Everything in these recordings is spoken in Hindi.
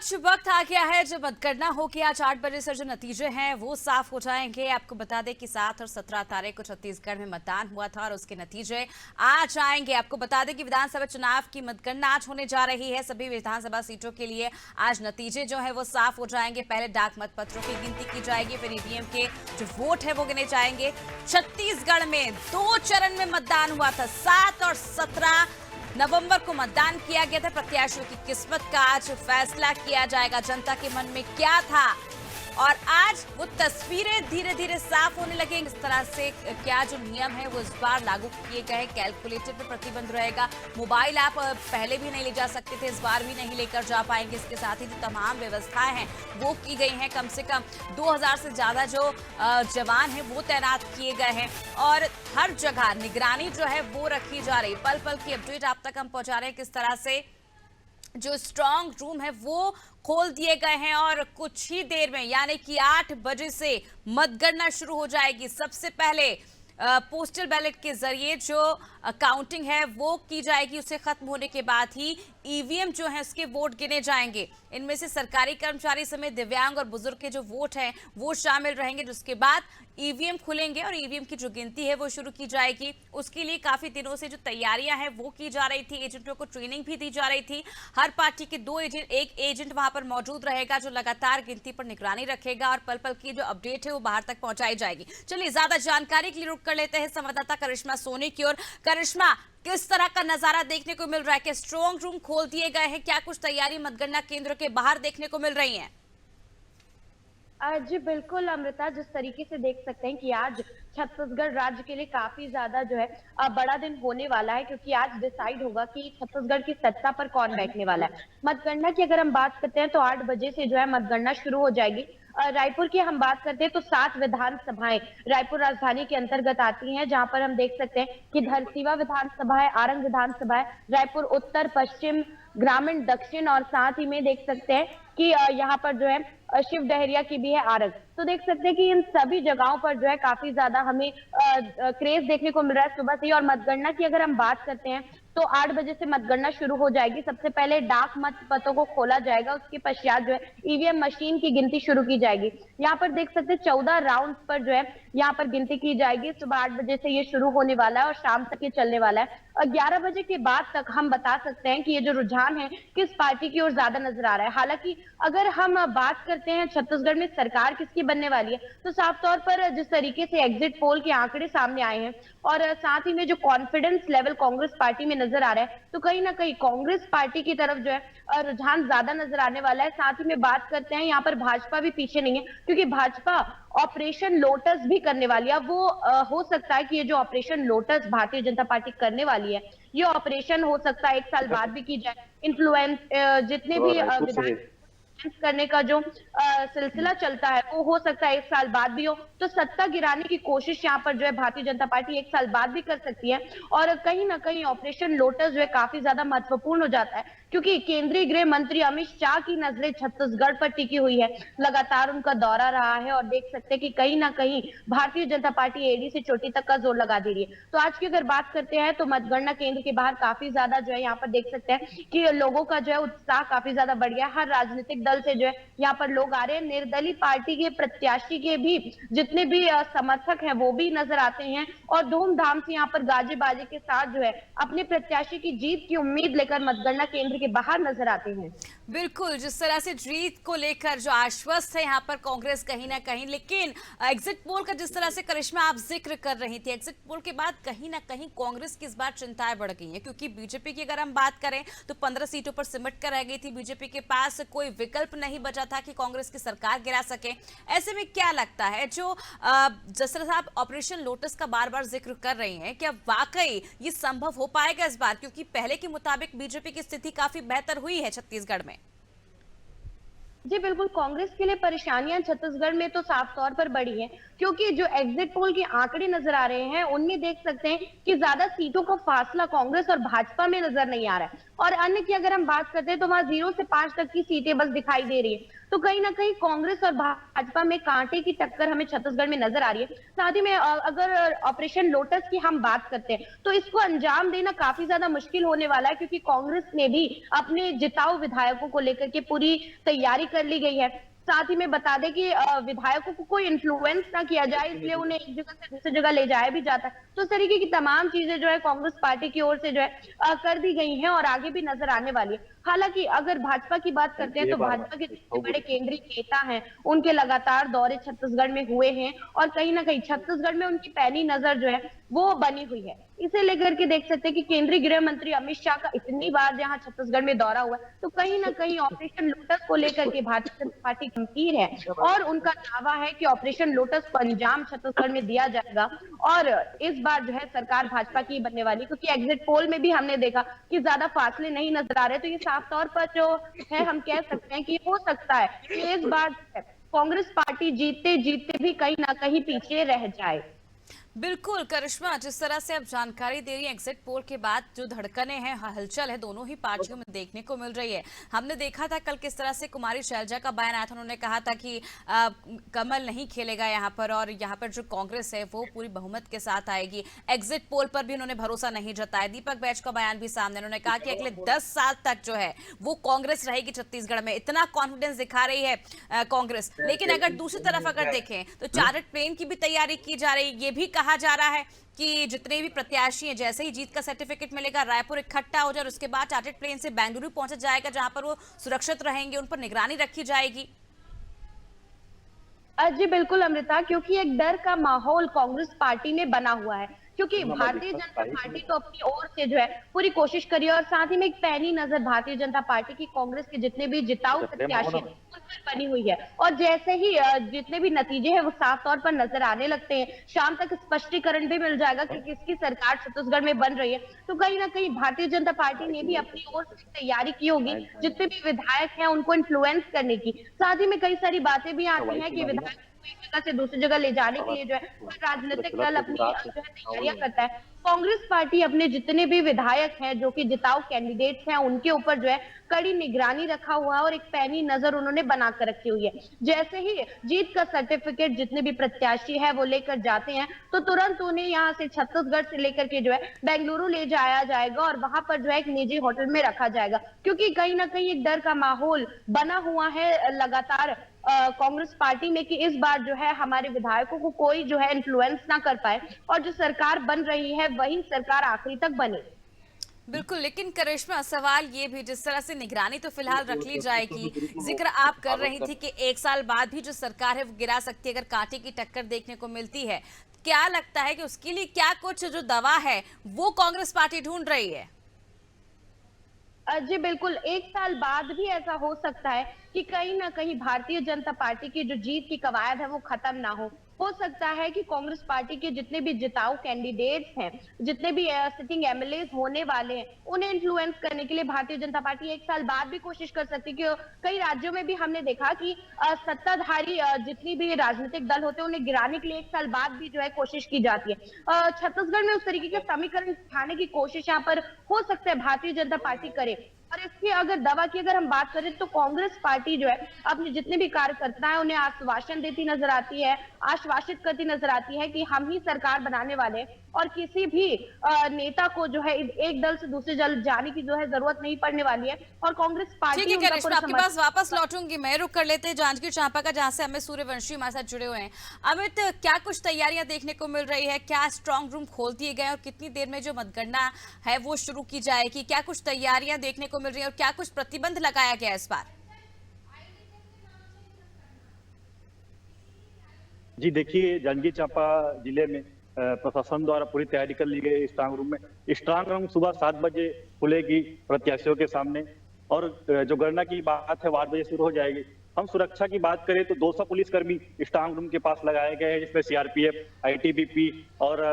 आज वक्त आ गया है जब मतगणना होगी। आज 8 बजे से जो नतीजे हैं वो साफ हो जाएंगे। आपको बता दें कि 7 और 17 तारीख को छत्तीसगढ़ में मतदान हुआ था और उसके नतीजे आज आएंगे। आपको बता दें कि विधानसभा चुनाव की मतगणना आज होने जा रही है। सभी विधानसभा सीटों के लिए आज नतीजे जो है वो साफ हो जाएंगे। पहले डाक मतपत्रों की गिनती की जाएगी, फिर ईवीएम के जो वोट है वो गिने जाएंगे। छत्तीसगढ़ में 2 चरण में मतदान हुआ था। 7 और 17 नवंबर को मतदान किया गया था। प्रत्याशियों की किस्मत का आज फैसला किया जाएगा। जनता के मन में क्या था और आज वो तस्वीरें धीरे धीरे साफ होने लगेंगी। इस तरह से क्या जो नियम है वो इस बार लागू किए गए। कैलकुलेटर पर प्रतिबंध रहेगा। मोबाइल ऐप पहले भी नहीं ले जा सकते थे, इस बार भी नहीं लेकर जा पाएंगे। इसके साथ ही जो तमाम व्यवस्थाएं हैं वो की गई हैं। कम से कम 2000 से ज्यादा जो जवान हैं वो तैनात किए गए हैं और हर जगह निगरानी जो है वो रखी जा रही। पल पल की अपडेट आप तक हम पहुंचा रहे हैं। किस तरह से जो स्ट्रांग रूम है वो खोल दिए गए हैं और कुछ ही देर में यानी कि 8 बजे से मतगणना शुरू हो जाएगी। सबसे पहले पोस्टल बैलेट के जरिए जो काउंटिंग है वो की जाएगी। उसे खत्म होने के बाद ही ईवीएम जो है उसके वोट गिने जाएंगे। इनमें से सरकारी कर्मचारी समेत दिव्यांग और बुजुर्ग के जो वोट हैं वो शामिल रहेंगे। जिसके बाद ईवीएम खुलेंगे और ईवीएम की जो गिनती है वो शुरू की जाएगी। उसके लिए काफी दिनों से जो तैयारियां हैं वो की जा रही थी। एजेंटों को ट्रेनिंग भी दी जा रही थी। हर पार्टी के 2 एजेंट, एक एजेंट वहां पर मौजूद रहेगा जो लगातार गिनती पर निगरानी रखेगा और पल पल की जो अपडेट है वो बाहर तक पहुंचाई जाएगी। चलिए ज्यादा जानकारी के लिए रुक कर लेते हैं संवाददाता करिश्मा सोनी की ओर। करिश्मा, किस तरह का नजारा देखने को मिल रहा है? कि स्ट्रांग रूम खोल दिए गए हैं, क्या कुछ तैयारी मतगणना केंद्र के बाहर देखने को मिल रही है? जी बिल्कुल अमृता, जिस तरीके से देख सकते हैं कि आज छत्तीसगढ़ राज्य के लिए काफी ज्यादा जो है बड़ा दिन होने वाला है, क्योंकि आज डिसाइड होगा कि छत्तीसगढ़ की सत्ता पर कौन बैठने वाला है। मतगणना की अगर हम बात करते हैं तो 8 बजे से जो है मतगणना शुरू हो जाएगी। रायपुर की हम बात करते हैं तो 7 विधानसभाएं रायपुर राजधानी के अंतर्गत आती हैं, जहां पर हम देख सकते हैं कि धरसीवा विधानसभा है, आरंग विधानसभा है, रायपुर उत्तर, पश्चिम, ग्रामीण, दक्षिण और साथ ही में देख सकते हैं कि यहाँ पर जो है शिव डहरिया की भी है आरग। तो देख सकते हैं कि इन सभी जगहों पर जो है काफी ज्यादा हमें क्रेज देखने को मिल रहा है सुबह से ही। और मतगणना की अगर हम बात करते हैं तो 8 बजे से मतगणना शुरू हो जाएगी। सबसे पहले डाक मतपत्रों को खोला जाएगा, उसके पश्चात जो है ईवीएम मशीन की गिनती शुरू की जाएगी। यहाँ पर देख सकते हैं 14 राउंड पर जो है यहाँ पर गिनती की जाएगी। सुबह 8 बजे से ये शुरू होने वाला है और शाम तक ये चलने वाला है। और 11 बजे के बाद तक हम बता सकते हैं कि ये जो रुझान है किस पार्टी की ओर ज्यादा नजर आ रहा है। हालांकि अगर हम बात करते हैं छत्तीसगढ़ में सरकार किसकी बनने वाली है, तो साफ तौर पर जिस तरीके से एग्जिट पोल के आंकड़े सामने आए हैं और साथ ही में जो कॉन्फिडेंस लेवल कांग्रेस पार्टी में नजर आ रहा है, तो कहीं ना कहीं कांग्रेस पार्टी की तरफ जो है रुझान ज्यादा नजर आने वाला है। साथ ही में बात करते हैं यहाँ पर भाजपा भी पीछे नहीं है, क्योंकि भाजपा ऑपरेशन लोटस भी करने वाली है। वो हो सकता है कि ये जो operation lotus Bharatiya Janata party करने वाली है, ये ऑपरेशन हो सकता है 1 साल बाद भी की जाए। इन्फ्लुएंस जितने भी विधान करने का जो सिलसिला चलता है वो हो सकता है 1 साल बाद भी हो। तो सत्ता गिराने की कोशिश यहाँ पर जो है भारतीय जनता पार्टी 1 साल बाद भी कर सकती है। और कहीं ना कहीं ऑपरेशन लोटस जो है काफी ज्यादा महत्वपूर्ण हो जाता है, क्योंकि केंद्रीय गृह मंत्री अमित शाह की नजरें छत्तीसगढ़ पर टिकी हुई है। लगातार उनका दौरा रहा है और देख सकते हैं कि कहीं ना कहीं भारतीय जनता पार्टी एडी से चोटी तक का जोर लगा दे रही है। तो आज की अगर बात करते हैं तो मतगणना केंद्र के बाहर काफी ज्यादा जो है यहाँ पर देख सकते हैं कि लोगों का जो है उत्साह काफी ज्यादा बढ़ गया है। हर राजनीतिक दल से जो है यहाँ पर लोग आ रहे हैं। निर्दलीय पार्टी के प्रत्याशी के भी जितने भी समर्थक हैं वो भी नजर आते हैं और धूमधाम से यहाँ पर गाजे बाजे के साथ जो है अपने प्रत्याशी की जीत की उम्मीद लेकर मतगणना केंद्र के बाहर नजर आते हैं। बिल्कुल, जिस तरह से जीत को लेकर जो आश्वस्त है यहाँ पर कांग्रेस कहीं ना कहीं, लेकिन एग्जिट पोल का जिस तरह से करिश्मा आप जिक्र कर रही थी, एग्जिट पोल के बाद कहीं ना कहीं कांग्रेस की इस बार चिंताएं बढ़ गई हैं, क्योंकि बीजेपी की अगर हम बात करें तो 15 सीटों पर सिमट कर रह गई थी। बीजेपी के पास कोई विकल्प नहीं बचा था कि कांग्रेस की सरकार गिरा सके। ऐसे में क्या लगता है जो जिस तरह से आप ऑपरेशन लोटस का बार बार जिक्र कर रही हैं, क्या वाकई ये संभव हो पाएगा इस बार? क्योंकि पहले के मुताबिक बीजेपी की स्थिति काफी बेहतर हुई है छत्तीसगढ़ में। जी बिल्कुल, कांग्रेस के लिए परेशानियां छत्तीसगढ़ में तो साफ तौर पर बढ़ी हैं, क्योंकि जो एग्जिट पोल के आंकड़े नजर आ रहे हैं उनमें देख सकते हैं कि ज्यादा सीटों का फासला कांग्रेस और भाजपा में नजर नहीं आ रहा है। और अन्य की अगर हम बात करते हैं तो वहां 0 से 5 तक की सीटें बस दिखाई दे रही है। तो कहीं ना कहीं कांग्रेस और भाजपा में कांटे की टक्कर हमें छत्तीसगढ़ में नजर आ रही है। साथ ही में अगर ऑपरेशन लोटस की हम बात करते हैं तो इसको अंजाम देना काफी ज्यादा मुश्किल होने वाला है, क्योंकि कांग्रेस ने भी अपने जिताऊ विधायकों को लेकर के पूरी तैयारी कर ली गई है। साथ ही में बता दें कि विधायकों को कोई इन्फ्लुएंस ना किया जाए, इसलिए उन्हें एक जगह से दूसरी जगह ले जाया भी जाता है। तो इस तरीके की तमाम चीजें जो है कांग्रेस पार्टी की ओर से जो है कर दी गई हैं और आगे भी नजर आने वाली है। हालांकि अगर भाजपा की बात करते हैं तो भाजपा के जितने बड़े केंद्रीय नेता हैं उनके लगातार दौरे छत्तीसगढ़ में हुए हैं और कहीं ना कहीं छत्तीसगढ़ में उनकी पैनी नजर जो है वो बनी हुई है। इसे लेकर के देख सकते हैं कि केंद्रीय गृह मंत्री अमित शाह का इतनी बार जहां छत्तीसगढ़ में दौरा हुआ है, तो कहीं ना कहीं ऑपरेशन लोटस को लेकर के भारतीय जनता पार्टी गंभीर है और उनका दावा है कि ऑपरेशन लोटस को अंजाम छत्तीसगढ़ में दिया जाएगा और इस बार जो है सरकार भाजपा की बनने वाली, क्योंकि एग्जिट पोल में भी हमने देखा कि ज्यादा फासले नहीं नजर आ रहे। तो ये साफ तौर पर जो है हम कह सकते हैं कि हो सकता है कि इस बार कांग्रेस पार्टी जीतते जीतते भी कहीं ना कहीं पीछे रह जाए। बिल्कुल करिश्मा, जिस तरह से अब जानकारी दे रही है, एग्जिट पोल के बाद जो धड़कने हैं, हलचल है दोनों ही पार्टियों में देखने को मिल रही है। हमने देखा था कल किस तरह से कुमारी शैलजा का बयान आया था, उन्होंने कहा था कि कमल नहीं खेलेगा यहाँ पर और यहाँ पर जो कांग्रेस है वो पूरी बहुमत के साथ आएगी। एग्जिट पोल पर भी उन्होंने भरोसा नहीं जताया। दीपक बैज का बयान भी सामने, उन्होंने कहा कि अगले 10 साल तक जो है वो कांग्रेस रहेगी छत्तीसगढ़ में, इतना कॉन्फिडेंस दिखा रही है कांग्रेस। लेकिन अगर दूसरी तरफ अगर देखें तो चार्टर्ड प्लेन की भी तैयारी की जा रही है। ये भी कहा जा रहा है कि जितने भी प्रत्याशी हैं, जैसे ही जीत का सर्टिफिकेट मिलेगा रायपुर इकट्ठा हो जाए और उसके बाद चार्टर्ड प्लेन से बेंगलुरु पहुंचा जाएगा, जहां पर वो सुरक्षित रहेंगे, उन पर निगरानी रखी जाएगी। जी बिल्कुल अमृता, क्योंकि एक डर का माहौल कांग्रेस पार्टी में बना हुआ है, क्योंकि भारतीय जनता पार्टी तो अपनी ओर से जो है पूरी कोशिश करी और साथ ही में एक पैनी नजर भारतीय जनता पार्टी की कांग्रेस के जितने भी जिताऊ प्रत्याशी हैं उन पर बनी हुई है। और जैसे ही जितने भी नतीजे हैं वो साफ तौर पर नजर आने लगते हैं, शाम तक स्पष्टीकरण भी मिल जाएगा कि किसकी सरकार छत्तीसगढ़ में बन रही है। तो कहीं ना कहीं भारतीय जनता पार्टी ने भी अपनी ओर से तैयारी की होगी जितने भी विधायक हैं उनको इन्फ्लुएंस करने की। साथ ही में कई सारी बातें भी आती हैं कि विधायक एक जगह से दूसरी जगह ले जाने के लिए जो है राजनीतिक दल अपनी जो है तैयारियां करता है। कांग्रेस पार्टी अपने जितने भी विधायक हैं जो कि जिताऊ कैंडिडेट्स हैं उनके ऊपर जो है कड़ी निगरानी रखा हुआ है और एक पैनी नजर उन्होंने बना कर रखी हुई है। जैसे ही जीत का सर्टिफिकेट जितने भी प्रत्याशी है वो लेकर जाते हैं तो तुरंत उन्हें यहाँ से छत्तीसगढ़ से लेकर के जो है बेंगलुरु ले जाया जाएगा और वहां पर जो है एक निजी होटल में रखा जाएगा, क्योंकि कहीं ना कहीं एक डर का माहौल बना हुआ है लगातार कांग्रेस पार्टी में कि इस बार जो है हमारे विधायकों को कोई जो है इन्फ्लुएंस ना कर पाए और जो सरकार बन रही है वही सरकार आखिरी तक बने। बिल्कुल, लेकिन करिश्मा सवाल ये भी, जिस तरह से निगरानी तो फिलहाल रख ली जाएगी, जिक्र आप कर रही थी कि 1 साल बाद भी जो सरकार है वो गिरा सकती है अगर कांटे की टक्कर देखने को मिलती है। क्या लगता है कि उसके लिए क्या कुछ जो दवा है वो कांग्रेस पार्टी ढूंढ रही है? जी बिल्कुल, 1 साल बाद भी ऐसा हो सकता है कि कहीं ना कहीं भारतीय जनता पार्टी की जो जीत की कवायद है वो खत्म ना हो सकता है कि कांग्रेस पार्टी के जितने भी जिताऊ कैंडिडेट्स हैं, जितने भी सिटिंग एमएलए होने वाले हैं, उन्हें इन्फ्लुएंस करने के लिए भारतीय जनता पार्टी 1 साल बाद भी कोशिश कर सकती है। कि कई राज्यों में भी हमने देखा कि सत्ताधारी जितनी भी राजनीतिक दल होते हैं उन्हें गिराने के लिए 1 साल बाद भी जो है कोशिश की जाती है। छत्तीसगढ़ में उस तरीके का समीकरण दिखाने की कोशिश यहाँ पर हो सकता है भारतीय जनता पार्टी करे। और इसकी अगर दवा की अगर हम बात करें तो कांग्रेस पार्टी जो है अपने जितने भी कार्यकर्ता है उन्हें आश्वासन देती नजर आती है, आश्वासित करती नजर आती है कि हम ही सरकार बनाने वाले हैं और किसी भी नेता को जो है एक दल से दूसरे दल जाने की जो है जरूरत नहीं पड़ने वाली है। और कांग्रेस पार्टी ठीक है करिश्मा, आपके पास वापस लौटूंगी मैं। रुक कर लेते हैं जांजगीर चांपा का, जहां से अमित सूर्यवंशी हमारे साथ जुड़े हुए हैं। अमित, क्या कुछ तैयारियां देखने को मिल रही है? क्या स्ट्रांग रूम खोल दिए गए और कितनी देर में जो मतगणना है वो शुरू की जाएगी? क्या कुछ तैयारियां देखने को मिल रही है और क्या कुछ प्रतिबंध लगाया गया इस बार? जी देखिए, जांजगीर चांपा जिले में प्रशासन द्वारा पूरी तैयारी कर ली गई। स्ट्रांग रूम में स्ट्रांग रूम सुबह 7 बजे खुलेगी प्रत्याशियों के सामने और जो गणना की बात है 8 बजे शुरू हो जाएगी। हम सुरक्षा की बात करें तो 200 पुलिसकर्मी स्ट्रांग रूम के पास लगाए गए हैं, जिसमें सीआरपीएफ, आईटीबीपी और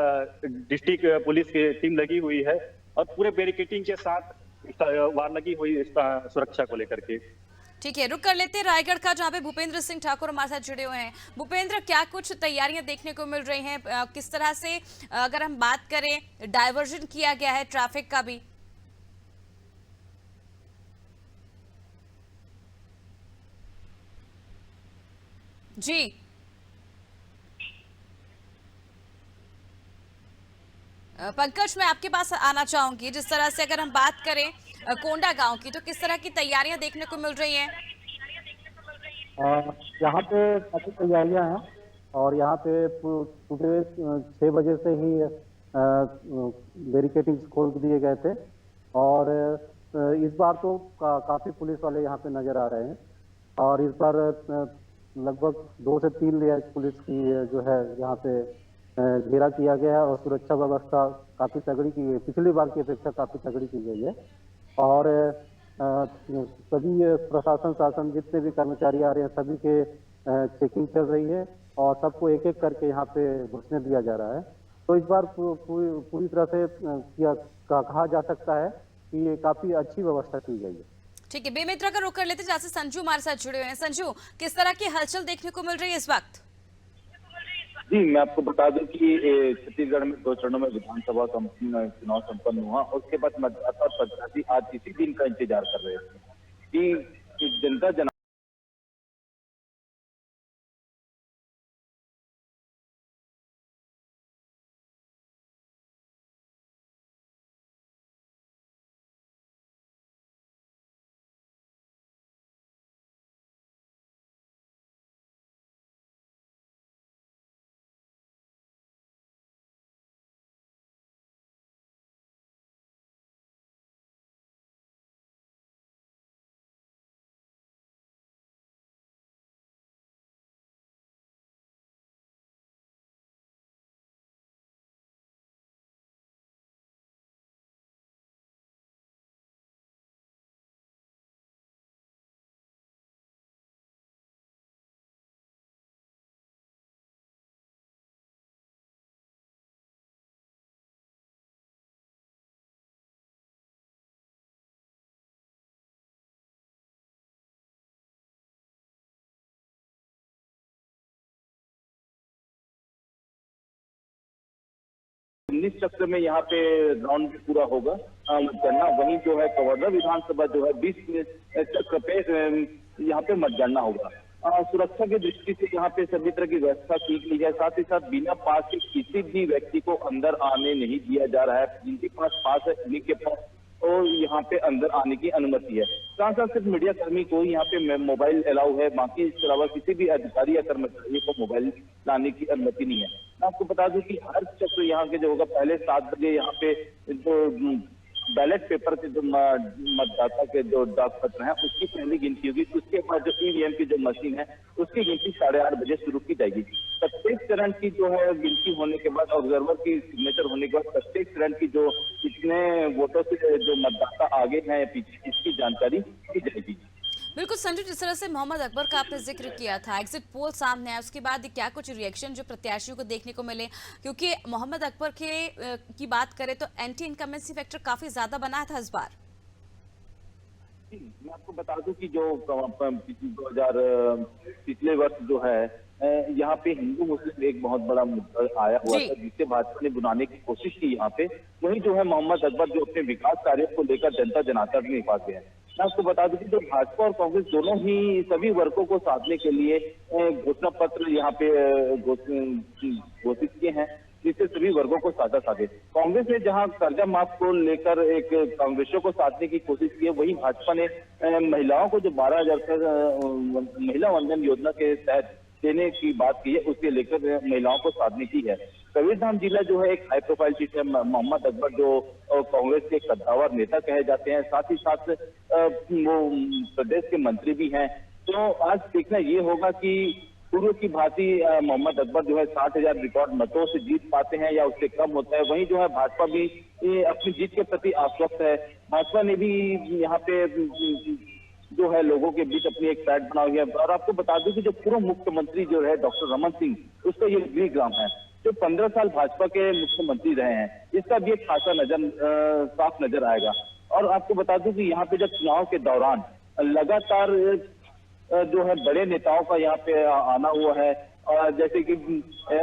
डिस्ट्रिक्ट पुलिस की टीम लगी हुई है और पूरे बैरिकेडिंग के साथ वार लगी हुई सुरक्षा को लेकर के। ठीक है, रुक कर लेते हैं रायगढ़ का, जहां पे भूपेंद्र सिंह ठाकुर हमारे साथ जुड़े हुए हैं। भूपेंद्र, क्या कुछ तैयारियां देखने को मिल रही हैं? किस तरह से अगर हम बात करें डायवर्जन किया गया है ट्रैफिक का भी? जी। पंकज, मैं आपके पास आना चाहूंगी। जिस तरह से अगर हम बात करें कोंडा गांव की, तो किस तरह की तैयारियां देखने को मिल रही हैं? यहाँ पे काफी तैयारियां हैं और यहाँ पे सुबह 6 बजे से ही बैरिकेडिंग्स खोल दिए गए थे और इस बार तो काफी पुलिस वाले यहाँ पे नजर आ रहे हैं और इस बार लगभग 2 से 3 लेयर पुलिस की जो है यहाँ पे घेरा किया गया है और सुरक्षा व्यवस्था काफी तगड़ी की गई, पिछली बार की अपेक्षा काफी तगड़ी की गई है। और सभी प्रशासन शासन जितने भी कर्मचारी आ रहे हैं सभी के चेकिंग चल रही है और सबको एक एक करके यहाँ पे घुसने दिया जा रहा है। तो इस बार पूरी तरह से कहा जा सकता है कि ये काफी अच्छी व्यवस्था की गई है। ठीक है, बेमित्रा का रुख कर लेते हैं, जहाँ से संजू हमारे साथ जुड़े हुए हैं। संजू, किस तरह की हलचल देखने को मिल रही है इस वक्त? जी, मैं आपको बता दूं कि छत्तीसगढ़ में 2 चरणों में विधानसभा का चुनाव संपन्न हुआ। उसके बाद मतदाता और प्रत्याशी आज इसी दिन का इंतजार कर रहे थे कि जनता जना उन्नीस चक्र में यहाँ पे राउंड भी पूरा होगा मतगणना। वहीं जो है कवर्धा विधानसभा जो है 20 चक्र पे यहाँ पे मतगणना होगा। सुरक्षा की दृष्टि से यहाँ पे सभी तरह की व्यवस्था की गई है। साथ ही साथ बिना पास के किसी भी व्यक्ति को अंदर आने नहीं दिया जा रहा है। जिनके पास पास है उन्हीं के पास और यहाँ पे अंदर आने की अनुमति है। साथ साथ सिर्फ मीडिया कर्मी को यहाँ पे मोबाइल अलाउ है, बाकी इसके अलावा किसी भी अधिकारी या कर्मचारी को मोबाइल लाने की अनुमति नहीं है। मैं आपको बता दूं कि हर चक्र यहाँ के जो होगा पहले 7 बजे यहाँ पे जो बैलेट पेपर के जो मतदाता के जो डाक पत्र हैं उसकी पहली गिनती होगी। उसके बाद जो ईवीएम की जो मशीन है उसकी गिनती 8:30 बजे शुरू की जाएगी। प्रत्येक चरण की जो है गिनती होने के बाद ऑब्जर्वर की सिग्नेचर होने के बाद प्रत्येक चरण की जो कितने वोटों से जो मतदाता आगे हैं या पीछे इसकी जानकारी दी जाएगी। बिल्कुल संजू, जिस तरह से मोहम्मद अकबर का आपने जिक्र किया था, एग्जिट पोल सामने आया, उसके बाद क्या कुछ रिएक्शन जो प्रत्याशियों को देखने को मिले? क्योंकि मोहम्मद अकबर की बात करें तो एंटी इनकमेंसी फैक्टर काफी ज्यादा बना था इस बार। मैं आपको बता दूं कि जो 2000 पिछले वर्ष जो है यहाँ पे हिंदू मुस्लिम एक बहुत बड़ा मुद्दा आया हुआ था जिसे भाजपा ने बुलाने की कोशिश की यहाँ पे। वही जो है मोहम्मद अकबर जो अपने विकास कार्यों को लेकर जनता जनाकर नहीं पाते हैं। मैं आपको बता दूं कि जो भाजपा और कांग्रेस दोनों ही सभी वर्गों को साधने के लिए घोषणा पत्र यहाँ पे घोषित किए हैं जिससे सभी वर्गों को साधे। कांग्रेस ने जहां कर्जा माफ को लेकर एक कांग्रेसियों को साधने की कोशिश की है, वहीं भाजपा ने महिलाओं को जो 12,000 महिला वंदन योजना के तहत देने की बात की है उसके लेकर महिलाओं को साधने की है। कबीरधाम जिला जो है एक हाई प्रोफाइल सीट है। मोहम्मद अकबर जो कांग्रेस के कद्दावर नेता कहे जाते हैं, साथ ही साथ वो प्रदेश के मंत्री भी हैं। तो आज देखना ये होगा कि पूर्व की भांति मोहम्मद अकबर जो है 60,000 रिकॉर्ड मतों से जीत पाते हैं या उससे कम होता है। वहीं जो है भाजपा भी अपनी जीत के प्रति आश्वस्त है। भाजपा ने भी यहाँ पे जो है लोगों के बीच अपनी एक साइड बना हुई है। और आपको बता दूं कि जो पूर्व मुख्यमंत्री जो है डॉक्टर रमन सिंह, उसका ये गृह ग्राम है जो 15 साल भाजपा के मुख्यमंत्री रहे हैं। इसका भी एक खासा साफ नजर आएगा। और आपको बता दूं कि यहाँ पे जब चुनाव के दौरान लगातार जो है बड़े नेताओं का यहाँ पे आना हुआ है, और जैसे कि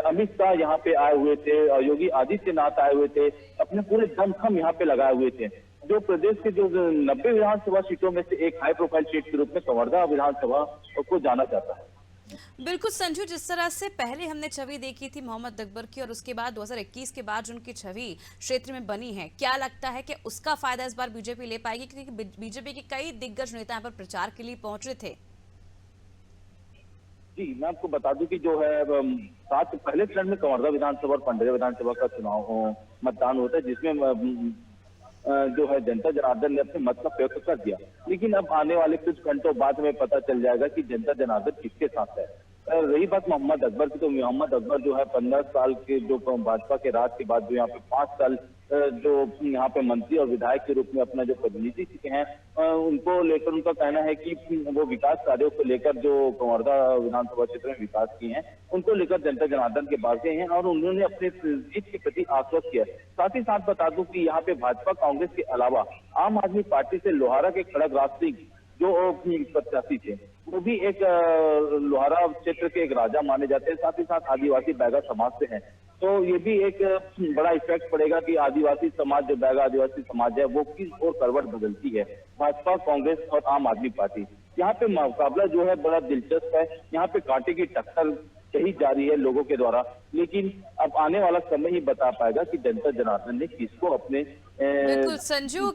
अमित शाह यहाँ पे आए हुए थे, योगी आदित्यनाथ आए हुए थे, अपने पूरे दमखम यहाँ पे लगाए हुए थे। जो प्रदेश के जो 90 विधानसभा सीटों में से एक हाई प्रोफाइल सीट के रूप में कवर्धा विधानसभा को जाना जाता है। बिल्कुल संजू, जिस तरह से पहले हमने छवि देखी थी मोहम्मद अकबर की और उसके बाद 2021 के बाद जो उनकी छवि क्षेत्र में बनी है, क्या लगता है कि उसका फायदा इस बार बीजेपी ले पाएगी? क्योंकि बीजेपी के कई दिग्गज नेता यहाँ पर प्रचार के लिए पहुंचे थे। जी, मैं आपको बता दूं कि जो है सात पहले चरण में कवर्धा विधानसभा और पंडरिया विधानसभा का चुनाव मतदान होता है, जिसमें जो है जनता जनार्दन ने अपने मत का प्रयोग कर दिया। लेकिन अब आने वाले कुछ घंटों बाद में पता चल जाएगा कि जनता जनार्दन किसके साथ है। रही बात मोहम्मद अकबर की, तो मोहम्मद अकबर जो है 15 साल के जो भाजपा के राज के बाद जो यहाँ पे 5 साल जो यहाँ पे मंत्री और विधायक के रूप में अपना जो प्रतिनिधि चुके हैं, उनको लेकर उनका कहना है कि वो विकास कार्यों को लेकर जो कवर्धा विधानसभा क्षेत्र में विकास किए हैं, उनको लेकर जनता जनार्दन के पास गए हैं और उन्होंने अपने जीत के प्रति आश्वस्त किया है। साथ ही साथ बता दूं कि यहाँ पे भाजपा कांग्रेस के अलावा आम आदमी पार्टी से लोहारा के खड़ग राज सिंह जो प्रत्याशी थे, वो भी एक लोहारा क्षेत्र के एक राजा माने जाते हैं। साथ ही साथ आदिवासी बैगा समाज से हैं, तो ये भी एक बड़ा इफेक्ट पड़ेगा कि आदिवासी समाज, जो बैगा आदिवासी समाज है, वो किस ओर करवट बदलती है, भाजपा, कांग्रेस और आम आदमी पार्टी। यहाँ पे मुकाबला जो है बड़ा दिलचस्प है। यहाँ पे कांटे की टक्कर कही जा रही है लोगों के द्वारा, लेकिन अब आने वाला समय ही बता पाएगा कि जनता जनार्दन ने किसको अपने बिल्कुल संजू,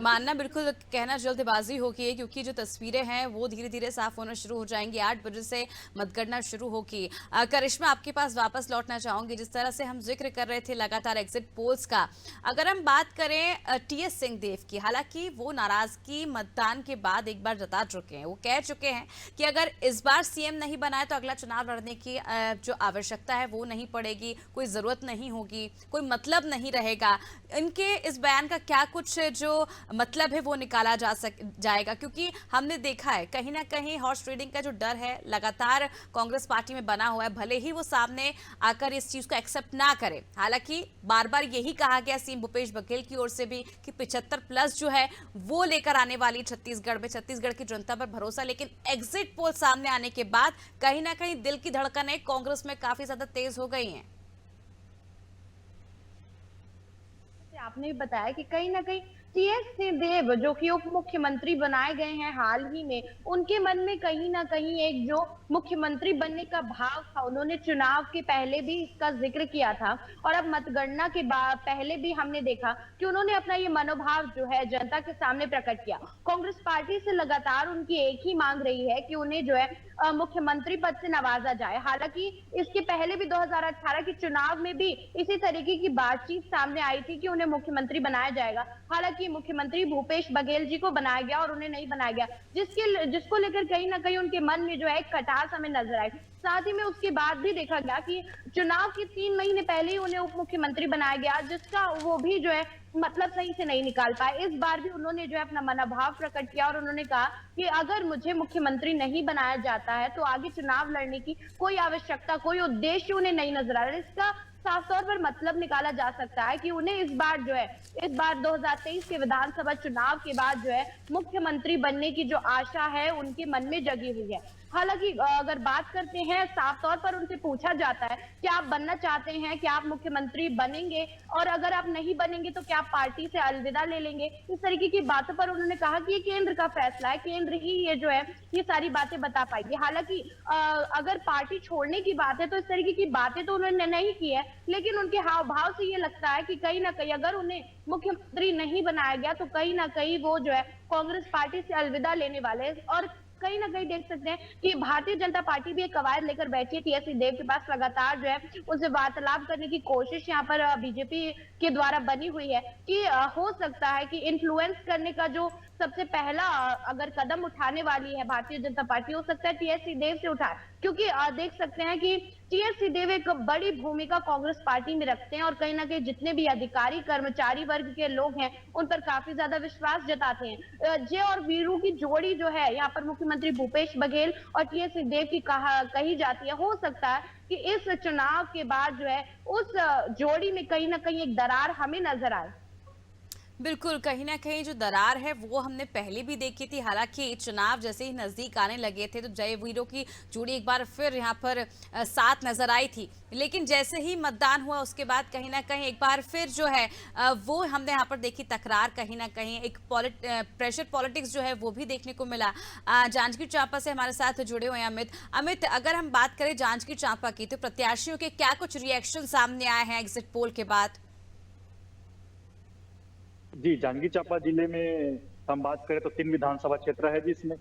मानना बिल्कुल कहना जल्दबाजी होगी, क्योंकि जो तस्वीरें हैं वो धीरे धीरे साफ होना शुरू हो जाएंगी। 8 बजे से मतगणना शुरू होगी। करिश्मा, आपके पास वापस लौटना चाहूंगी। जिस तरह से हम जिक्र कर रहे थे लगातार एग्जिट पोल्स का, अगर हम बात करें टीएस सिंहदेव की, हालांकि वो नाराजगी मतदान के बाद एक बार जता चुके हैं। वो कह चुके हैं कि अगर इस बार सीएम नहीं बनाए तो अगला चुनाव लड़ने की जो आवश्यकता है वो नहीं पड़ेगी, कोई जरूरत नहीं होगी, कोई मतलब नहीं रहेगा। इनके इस बयान का क्या कुछ जो मतलब है वो निकाला जाएगा? क्योंकि हमने देखा है कहीं ना कहीं हॉर्स ट्रेडिंग का जो डर है लगातार कांग्रेस पार्टी में बना हुआ है, भले ही वो सामने आकर इस चीज को एक्सेप्ट ना करे। हालांकि बार बार यही कहा गया सीएम भूपेश बघेल की ओर से भी कि 75+ जो है वो लेकर आने वाली छत्तीसगढ़ में, छत्तीसगढ़ की जनता पर भरोसा। लेकिन एग्जिट पोल सामने आने के बाद कहीं ना कहीं दिल की धड़कनें कांग्रेस में काफी ज्यादा तेज हो गई हैं। आपने भी बताया कि कहीं ना कहीं टीएस सिंहदेव जो कि उप मुख्यमंत्री बनाए गए हैं हाल ही में, उनके मन में कहीं ना कहीं एक जो मुख्यमंत्री बनने का भाव था, उन्होंने चुनाव के पहले भी इसका जिक्र किया था और अब मतगणना के बाद पहले भी हमने देखा कि उन्होंने अपना ये मनोभाव जो है जनता के सामने प्रकट किया। कांग्रेस पार्टी से लगातार उनकी एक ही मांग रही है कि उन्हें जो है मुख्यमंत्री पद से नवाजा जाए। हालांकि इसके पहले भी 2018 के चुनाव में भी इसी तरीके की बातचीत सामने आई थी कि उन्हें मुख्यमंत्री बनाया जाएगा। हालांकि मुख्यमंत्री भूपेश बघेल जी को बनाया गया और उन्हें नहीं बनाया गया, जिसको लेकर कहीं ना कहीं उनके मन में जो है खटास हमें नजर आई। साथ ही में उसके बाद भी देखा गया कि चुनाव के 3 महीने पहले ही उन्हें उप मुख्यमंत्री बनाया गया, जिसका वो भी जो है मतलब सही से नहीं निकाल पाए। इस बार भी उन्होंने जो है अपना मनोभाव प्रकट किया और उन्होंने कहा कि अगर मुझे मुख्यमंत्री नहीं बनाया जाता है तो आगे चुनाव लड़ने की कोई आवश्यकता, कोई उद्देश्य उन्हें नहीं नजर आ रहा है। इसका साफ तौर पर मतलब निकाला जा सकता है कि उन्हें इस बार 2023 के विधानसभा चुनाव के बाद जो है मुख्यमंत्री बनने की जो आशा है उनके मन में जगी हुई है। हालांकि अगर बात करते हैं, साफ तौर पर उनसे पूछा जाता है कि आप बनना चाहते हैं, क्या आप मुख्यमंत्री बनेंगे, और अगर आप नहीं बनेंगे तो क्या आप पार्टी से अलविदा ले लेंगे। इस तरीके की बातों पर उन्होंने कहा कि ये केंद्र का फैसला है, केंद्र ही ये जो है ये सारी बातें बता पाएगी। हालांकि अगर पार्टी छोड़ने की बात है तो इस तरीके की बातें तो उन्होंने नहीं की है, लेकिन उनके हाव भाव से ये लगता है कि कहीं ना कहीं अगर उन्हें मुख्यमंत्री नहीं बनाया गया तो कहीं ना कहीं वो जो है कांग्रेस पार्टी से अलविदा लेने वाले हैं। और कहीं ना कहीं देख सकते हैं कि भारतीय जनता पार्टी भी एक कवायद लेकर बैठी है। टीएस सिंहदेव के पास लगातार जो है उनसे वार्तालाप करने की कोशिश यहाँ पर बीजेपी के द्वारा बनी हुई है कि हो सकता है कि इन्फ्लुएंस करने का जो सबसे पहला अगर कदम उठाने वाली है भारतीय जनता पार्टी, हो सकता है टीएस सिंहदेव से उठाए, क्योंकि देख सकते हैं कि टीएस सिंहदेव एक बड़ी भूमिका कांग्रेस पार्टी में रखते हैं और कहीं ना कहीं जितने भी अधिकारी कर्मचारी वर्ग के लोग हैं उन पर काफी ज्यादा विश्वास जताते हैं। जय और वीरू की जोड़ी जो है यहाँ पर मुख्यमंत्री भूपेश बघेल और टीएस सिंहदेव की कही जाती है। हो सकता है कि इस चुनाव के बाद जो है उस जोड़ी में कहीं ना कहीं एक दरार हमें नजर आए। बिल्कुल, कहीं न कहीं जो दरार है वो हमने पहले भी देखी थी। हालाँकि चुनाव जैसे ही नज़दीक आने लगे थे तो जय वीरों की जोड़ी एक बार फिर यहाँ पर साथ नज़र आई थी। लेकिन जैसे ही मतदान हुआ उसके बाद कहीं न कहीं एक बार फिर जो है वो हमने यहाँ पर देखी तकरार, कहीं न कहीं एक प्रेशर पॉलिटिक्स जो है वो भी देखने को मिला। जांजगीर चांपा से हमारे साथ जुड़े हुए हैं अमित। अमित, अगर हम बात करें जांजगीर चांपा की तो प्रत्याशियों के क्या कुछ रिएक्शन सामने आए हैं एग्जिट पोल के बाद? जी, जांजगीर चांपा जिले में हम बात करें तो 3 विधानसभा क्षेत्र है जिसमें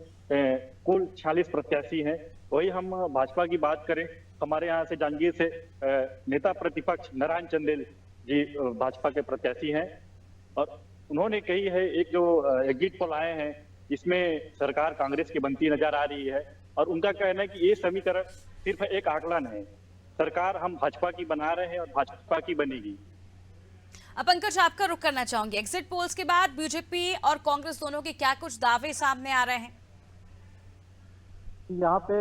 कुल 46 प्रत्याशी हैं। वही हम भाजपा की बात करें, हमारे यहाँ से जांजगीर से नेता प्रतिपक्ष नारायण चंदेल जी भाजपा के प्रत्याशी हैं और उन्होंने कही है एक जो एग्जिट पोल आए हैं इसमें सरकार कांग्रेस की बनती नजर आ रही है और उनका कहना है कि ये समीकरण सिर्फ एक आकलन है, सरकार हम भाजपा की बना रहे हैं और भाजपा की बनेगी। अब पंकज, आपका रुख करना चाहूंगी, एग्जिट पोल्स के बाद बीजेपी और कांग्रेस दोनों के क्या कुछ दावे सामने आ रहे हैं? यहाँ पे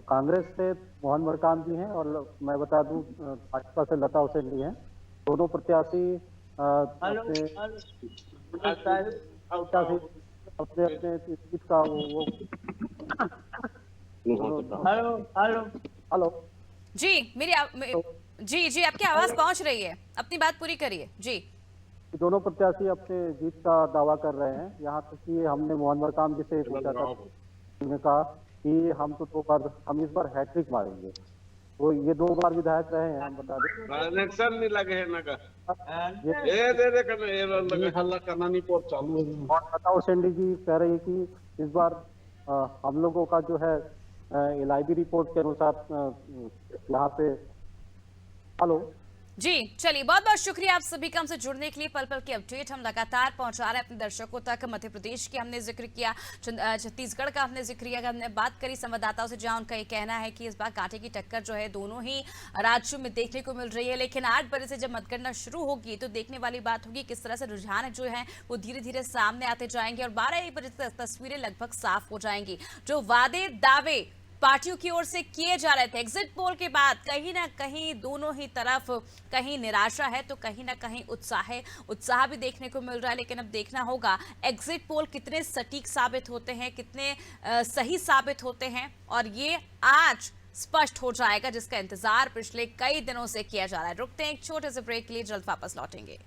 कांग्रेस से मोहन मरकाम जी हैं और मैं बता दूं भाजपा से लता हुसैन जी हैं। दोनों प्रत्याशी अपने अपने सीट का वो हेलो जी, जी आपकी आवाज पहुंच रही है, अपनी बात पूरी करिए जी। दोनों प्रत्याशी अपने जीत का दावा कर रहे हैं। यहाँ तक कि हमने मोहन मरकाम जी से पूछा था, उन्होंने कहा कि हम इस बार हैट्रिक मारेंगे। वो ये 2 बार विधायक रहे हैं, हम बता दें। इलेक्शन नहीं लगे हैं ना का ये दे करना ये लगे हल्ला करना नहीं पहुंच चालू है। और लता हुसैन जी कह रही है कि इस बार हम लोगों का जो है LIB रिपोर्ट के अनुसार यहाँ पे हेलो जी, चलिए बहुत बहुत शुक्रिया आप सभी का हमसे जुड़ने के लिए। पल पल की अपडेट हम लगातार पहुंचा रहे हैं अपने दर्शकों तक। मध्य प्रदेश की हमने जिक्र किया, छत्तीसगढ़ का हमने जिक्र किया, हमने बात करी संवाददाताओं से जहां उनका ये कहना है कि इस बार कांटे की टक्कर जो है दोनों ही राज्यों में देखने को मिल रही है। लेकिन 8 बजे से जब मतगणना शुरू होगी तो देखने वाली बात होगी किस तरह से रुझान जो है वो धीरे धीरे सामने आते जाएंगे और 12-1 बजे तक तस्वीरें लगभग साफ हो जाएंगी। जो वादे दावे पार्टियों की ओर से किए जा रहे थे एग्जिट पोल के बाद, कहीं ना कहीं दोनों ही तरफ कहीं निराशा है तो कहीं ना कहीं उत्साह भी देखने को मिल रहा है। लेकिन अब देखना होगा एग्जिट पोल कितने सटीक साबित होते हैं, कितने सही साबित होते हैं और ये आज स्पष्ट हो जाएगा, जिसका इंतजार पिछले कई दिनों से किया जा रहा है। रुकते हैं एक छोटे से ब्रेक के लिए, जल्द वापस लौटेंगे।